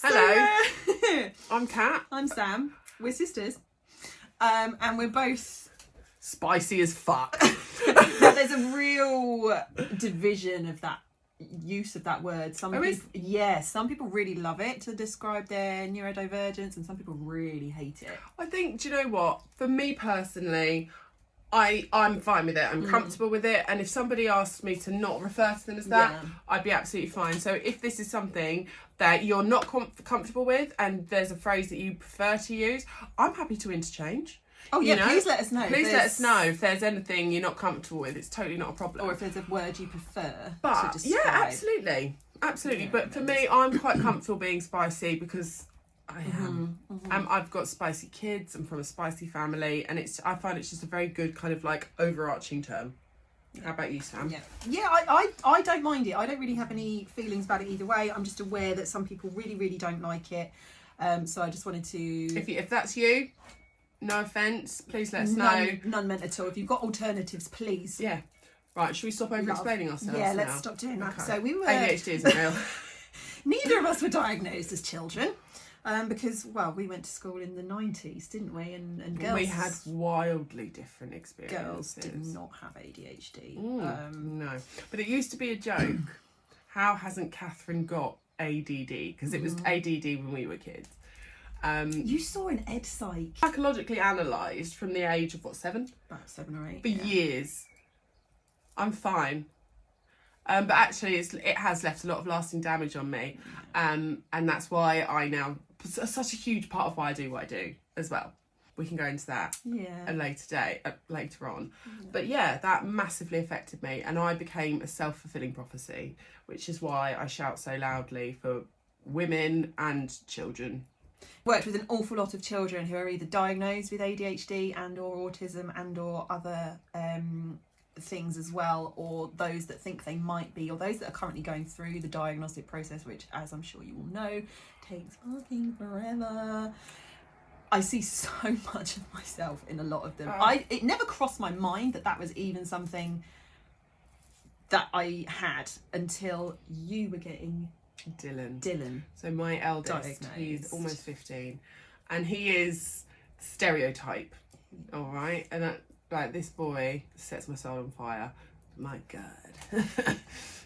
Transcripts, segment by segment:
Hello. I'm Kat. I'm Sam. We're sisters. And we're both... Spicy as fuck. Now, there's a real division of that use of that word. Some people really love it to describe their neurodivergence, and some people really hate it. I think, do you know what? For me personally, I'm fine with it. I'm comfortable with it. And if somebody asked me to not refer to them as that, I'd be absolutely fine. So if this is something that you're not comfortable with and there's a phrase that you prefer to use, I'm happy to interchange. Oh yeah, please let us know. Please let us know if there's anything you're not comfortable with. It's totally not a problem. Or if there's a word you prefer to describe. Yeah, absolutely. Yeah, but for me, I'm quite comfortable being spicy because I am. I've got spicy kids. I'm from a spicy family, and I find it's just a very good kind of like overarching term. How about you, Sam? Yeah, I don't mind it. I don't really have any feelings about it either way. I'm just aware that some people really, really don't like it. So I just wanted to... If that's you, no offence, please let us know. None meant at all. If you've got alternatives, please. Yeah. Right, should we stop over-explaining ourselves now? Let's stop doing that. Okay. So we were... ADHD isn't real. Neither of us were diagnosed as children. Because, we went to school in the 90s, didn't we? And girls... We had wildly different experiences. Girls did not have ADHD. No. But it used to be a joke. How hasn't Catherine got ADD? Because it was ADD when we were kids. You saw an ed psych. Psychologically analysed from the age of, 7? About 7 or 8. For years. I'm fine. But actually, it has left a lot of lasting damage on me. And that's why I now... Such a huge part of why I do what I do as well. We can go into that later on. But that massively affected me. And I became a self-fulfilling prophecy, which is why I shout so loudly for women and children. Worked with an awful lot of children who are either diagnosed with ADHD and or autism and or other things as well, or those that think they might be, or those that are currently going through the diagnostic process, which, as I'm sure you all know, takes fucking forever. I see so much of myself in a lot of them. It never crossed my mind that was even something that I had until you were getting Dylan. So my eldest, diagnosed. He's almost 15, and he is stereotype. All right, and that, this boy sets my soul on fire. My God,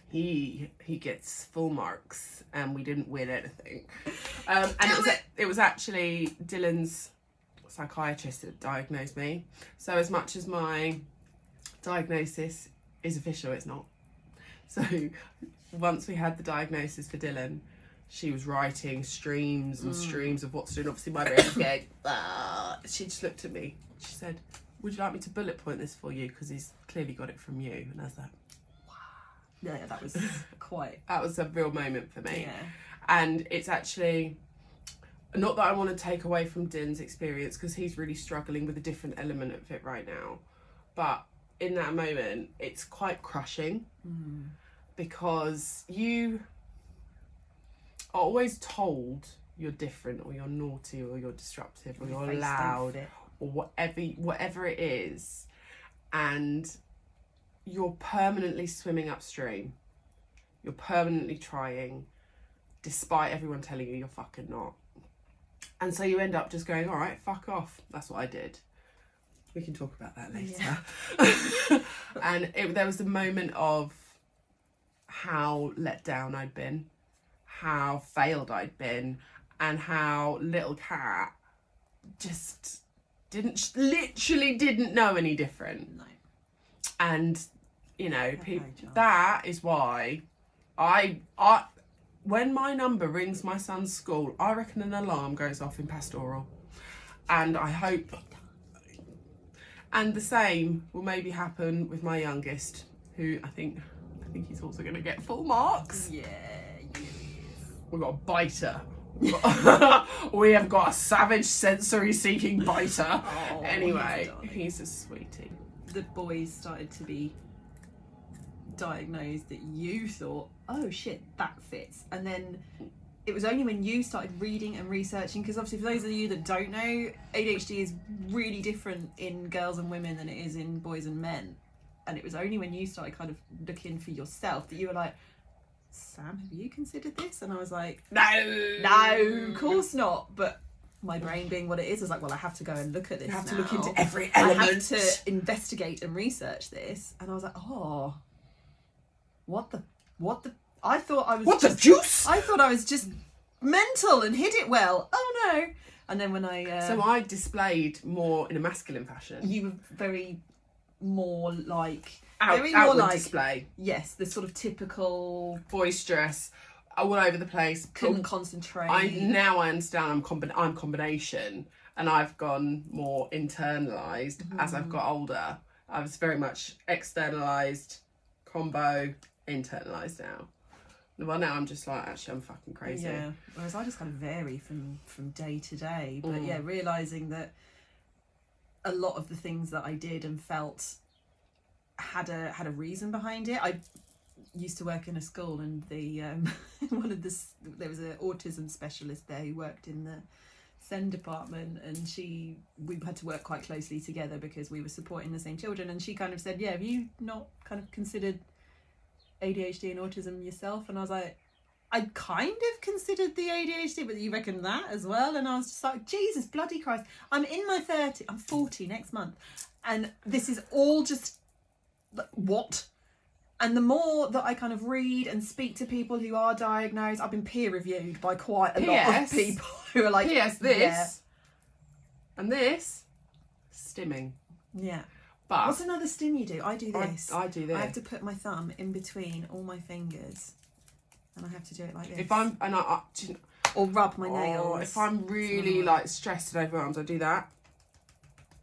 he gets full marks, and we didn't win anything. And it was actually Dylan's psychiatrist that diagnosed me. So as much as my diagnosis is official, it's not. So once we had the diagnosis for Dylan, she was writing streams and streams of what to do. And obviously my brain was going, she just looked at me. She said, "Would you like me to bullet point this for you? Because he's clearly got it from you." And I was like, wow. Yeah, that was That was a real moment for me. Yeah. And it's actually... Not that I want to take away from Dylan's experience, because he's really struggling with a different element of it right now. But in that moment, it's quite crushing. Because you are always told you're different, or you're naughty, or you're disruptive, or you're loud, or whatever it is, and you're permanently swimming upstream. You're permanently trying, despite everyone telling you you're fucking not. And so you end up just going, all right, fuck off. That's what I did. We can talk about that later. Yeah. And there was a moment of how let down I'd been, how failed I'd been, and how little Kat just literally didn't know any different. No. And, that is why I when my number rings my son's school, I reckon an alarm goes off in pastoral. And I hope... And the same will maybe happen with my youngest, who I think he's also going to get full marks. Yeah, he is. We've got a biter. We have got a savage sensory-seeking biter. Oh, anyway, he's a sweetie. The boys started to be diagnosed that you thought, oh shit, that fits. And then it was only when you started reading and researching, because obviously for those of you that don't know, ADHD is really different in girls and women than it is in boys and men. And it was only when you started kind of looking for yourself that you were like, Sam, have you considered this? And I was like, No, of course not. But my brain being what it is, I was like, well, I have to go and look at this. You have to now. look into every I element. have to investigate and research this. And I was like, oh, what the? I thought I was What the juice? I thought I was just mental and hid it well. Oh no. And then when I... So I displayed more in a masculine fashion. You were very more like... Outward display. Yes, the sort of typical... Boisterous, all over the place. Couldn't concentrate. Now I understand I'm combination, and I've gone more internalised as I've got older. I was very much externalised, combo, internalised now. Well, now I'm just like, actually, I'm fucking crazy. Yeah. Whereas I just kind of vary from day to day. But yeah, realising that a lot of the things that I did and felt had a reason behind it. I used to work in a school, and the there was an autism specialist there who worked in the SEND department, and we had to work quite closely together because we were supporting the same children. And she kind of said, yeah, have you not kind of considered ADHD and autism yourself? And I was like, I kind of considered the ADHD, but you reckon that as well? And I was just like, Jesus bloody Christ, I'm in my 30s, I'm 40 next month, and this is all just what? And the more that I kind of read and speak to people who are diagnosed, I've been peer reviewed by quite a lot of people who are like, P.S. this and this stimming. Yeah. But what's another stim you do? I do this. I do this. I have to put my thumb in between all my fingers, and I have to do it like this. If I'm or rub my nails. Or if I'm really like stressed and overwhelmed, I do that.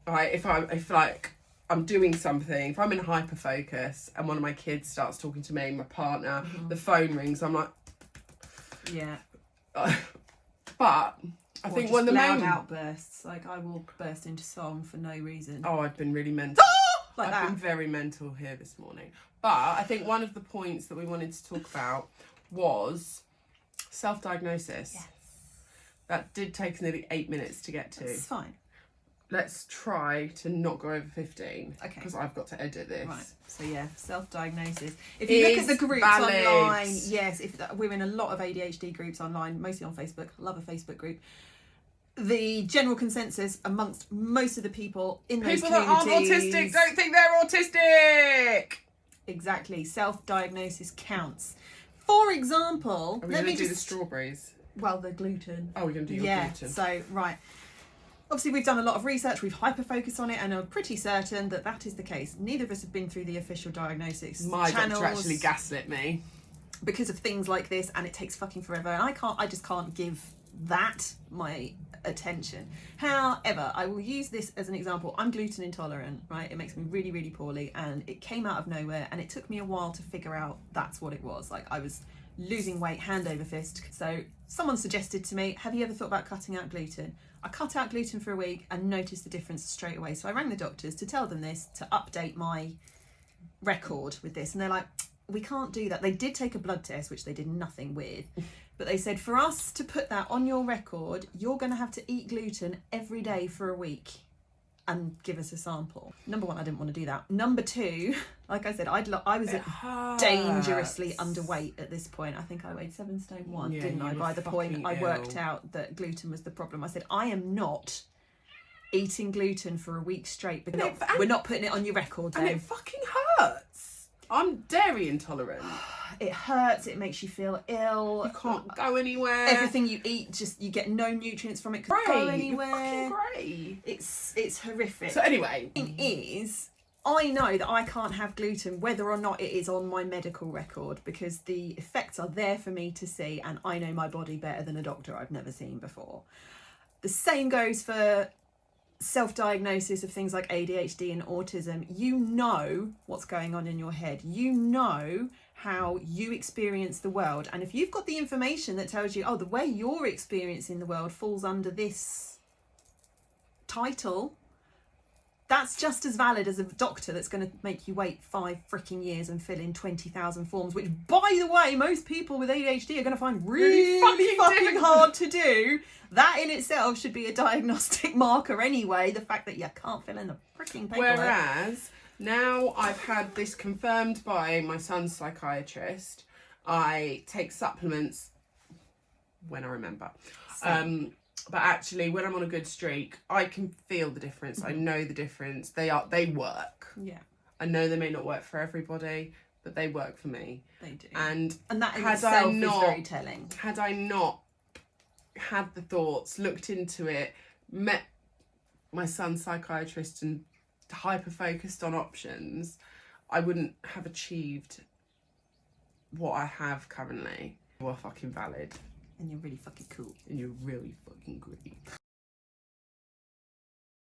Right. If I'm doing something, if I'm in hyper focus and one of my kids starts talking to me, my partner, the phone rings, I'm like, yeah. But I think one of the loud main outbursts, like I will burst into song for no reason. Oh, I've been really mental. Like I've been very mental here this morning. But I think one of the points that we wanted to talk about was self-diagnosis. Yes. That did take nearly 8 minutes to get to. It's fine. Let's try to not go over 15. Okay. Because I've got to edit this. Right. So yeah, self-diagnosis. If you look at the groups online, yes, we're in a lot of ADHD groups online, mostly on Facebook. Love a Facebook group. The general consensus amongst most of the people in those people that aren't autistic don't think they're autistic. Exactly. Self-diagnosis counts. For example, let me do the strawberries. Well, the gluten. Oh, we're going to do your gluten. So, right. Obviously, we've done a lot of research, we've hyper-focused on it, and are pretty certain that that is the case. Neither of us have been through the official diagnosis My channels doctor actually gaslit me. because of things like this, and it takes fucking forever, and I just can't give that my attention. However, I will use this as an example. I'm gluten intolerant, right? It makes me really, really poorly, and it came out of nowhere, and it took me a while to figure out that's what it was. Like, I was losing weight hand over fist. So someone suggested to me, have you ever thought about cutting out gluten? I cut out gluten for a week and noticed the difference straight away. So I rang the doctors to tell them this, to update my record with this. And they're like, we can't do that. They did take a blood test, which they did nothing with. But they said, for us to put that on your record, you're going to have to eat gluten every day for a week and give us a sample. Number one, I didn't want to do that. Number two, like I said, I was dangerously underweight at this point. I think I weighed 7 stone 1, didn't I? By the point I worked out that gluten was the problem. I said, I am not eating gluten for a week straight, but we're not putting it on your record then. And it fucking hurts. I'm dairy intolerant. It hurts, it makes you feel ill. You can't go anywhere. Everything you eat, just you get no nutrients from it. Can't go anywhere. You're fucking grey. It's horrific. So anyway, the thing is, I know that I can't have gluten whether or not it is on my medical record, because the effects are there for me to see, and I know my body better than a doctor I've never seen before. The same goes for self-diagnosis of things like ADHD and autism. You know what's going on in your head. You know how you experience the world. And if you've got the information that tells you, oh, the way you're experiencing the world falls under this title, that's just as valid as a doctor that's going to make you wait 5 freaking years and fill in 20,000 forms, which, by the way, most people with ADHD are going to find really fucking hard to do. That in itself should be a diagnostic marker anyway, the fact that you can't fill in a freaking paperwork. Whereas now I've had this confirmed by my son's psychiatrist, I take supplements when I remember. Same. But actually, when I'm on a good streak, I can feel the difference. I know the difference. They work. Yeah, I know they may not work for everybody, but they work for me. they do. And that in had itself I not- is very telling. had I not had the thoughts, looked into it, met my son's psychiatrist and hyper focused on options, I wouldn't have achieved what I have currently. You are fucking valid. And you're really fucking cool. And you're really fucking great.